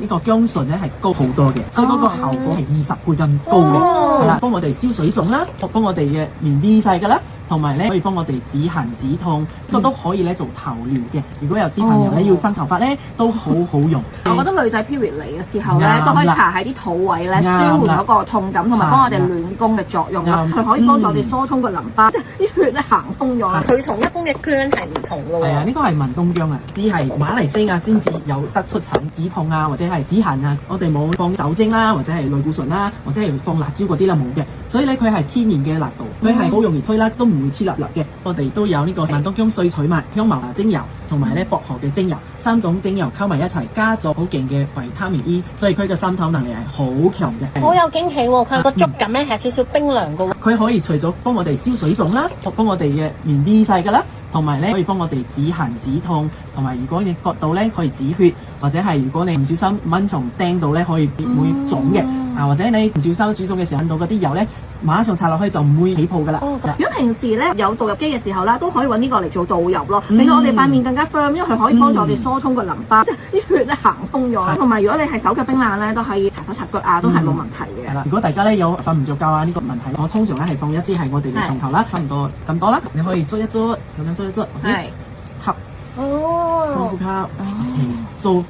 呢個薑醇咧係高好多嘅，所以嗰個效果係20倍咁高嘅，係啦，幫我哋消水腫啦，幫我哋嘅面啲細噶啦。同埋咧可以幫我哋止痕止痛，呢個都可以咧做頭療嘅。如果有啲朋友咧要生頭髮咧，都好好用。我覺得女仔 period 嚟嘅時候咧，都可以搽喺啲肚位咧，舒緩嗰個痛感，同埋幫我哋暖宮嘅作用咯。佢可以幫助我哋疏通個淋巴，即係啲血咧行通咗。佢同一般嘅薑係唔同嘅喎。係啊，呢個係文冬薑啊，只係馬來西亞先至有得出產止痛啊，或者係止痕啊。我哋冇放酒精啦，或者係類固醇啦，或者係放辣椒嗰啲啦，冇嘅。所以咧佢係天然嘅辣度，佢係好容易推啦，都唔會黐粒粒嘅。我哋都有呢個文冬薑碎腿麥、香茅精油同埋咧薄荷嘅精油，3種精油溝埋一齊，加咗好勁嘅維他命 E， 所以佢嘅滲透能力係好強嘅。好有驚喜喎！佢個觸感咧係少少冰涼嘅喎。佢可以除咗幫我哋消水腫啦，幫我哋嘅面啲細噶啦。同埋咧可以幫我哋止痕止痛，同埋如果你割到咧可以止血，或者係如果你唔小心蚊蟲叮到咧可以會腫嘅，或者你唔小心煮餸嘅時候揾到嗰啲油咧，馬上搽落去就唔會起泡噶啦。如果平時咧有導入機嘅時候啦，都可以揾呢個嚟做導入咯，令到我哋塊面更加 firm，因為佢可以幫助我哋疏通個淋巴，即係啲血咧行通咗。同埋如果你係手腳冰冷咧，都可以搽手搽腳啊，都係冇問題嘅。係啦，如果大家咧有瞓唔着覺啊呢個問題，我通常咧係放一支係我哋嘅床頭啦，差唔多咁多啦，你可以捽一捽，咁樣捽一捽，係吸，深呼吸，做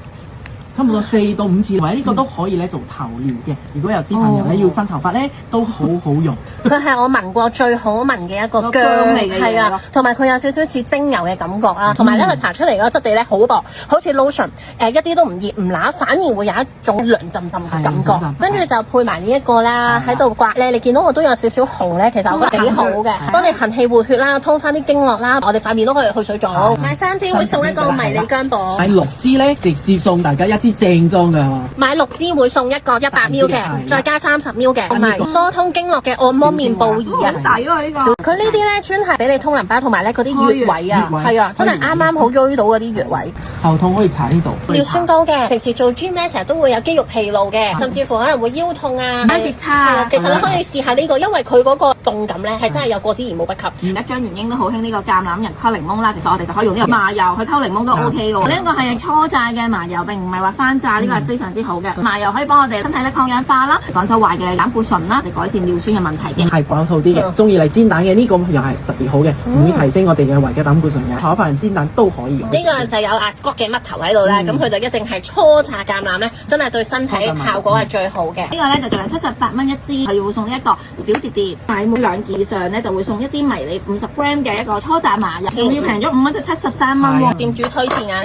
差唔多4到5次，或者呢個都可以咧做頭療嘅。如果有啲朋友咧要生頭髮咧，都好好用。佢係我聞過最好聞嘅一個薑嚟嘅嘢，係啊，同埋佢有少少似精油嘅感覺啦，同埋咧佢搽出嚟嗰個質地咧好薄，好似 lotion， 一啲都唔熱唔辣，反而會有一種涼浸浸嘅感覺。跟住就配埋呢一個啦，喺度刮咧，你見到我都有少少紅咧，其實我覺得幾好嘅，幫你行氣活血啦，通翻啲經絡啦，我哋塊面都可以去水腫。買3支會送一個迷你薑磅，買6支咧直接送大家1支正裝嘅。買6支會送一個100ml 嘅，再加30ml嘅，同埋疏通經絡嘅按摩面部儀啊，好抵啊呢個！佢呢啲咧專係俾你通淋巴，同埋咧嗰啲穴位啊，係啊，真係啱啱好淤到嗰啲穴位。頭痛可以搽呢度，尿酸高嘅，平時做 gym 咧成日都會有肌肉疲勞嘅，甚至乎可能會腰痛啊、關節差。其實你可以試下呢個，因為佢嗰個動感咧係真係有過之而無不及。而家張元英都好興呢個橄欖仁溝檸檬啦，其實我哋就可以用呢個麻油去溝檸檬都 OK 嘅。呢一個係初榨嘅麻油，並唔係話翻榨，呢個係非常之好嘅。麻油可以幫我哋身體咧抗氧化啦，趕走壞嘅膽固醇啦，嚟改善尿酸嘅問題嘅。係飽肚啲嘅，中意嚟煎蛋嘅呢個又係特別好嘅，唔會提升我哋嘅壞嘅膽固醇嘅。炒飯煎蛋都可以用。呢個就有阿 Scott 嘅嘜頭喺度啦，咁佢就一定係初榨橄欖咧，真係對身體效果係最好嘅。呢個咧就做78蚊一支，係會送一個小碟碟，買滿2件以上咧就會送一支迷你50g嘅一個初榨麻油，仲要平咗5蚊，就73蚊喎。店主推薦啊！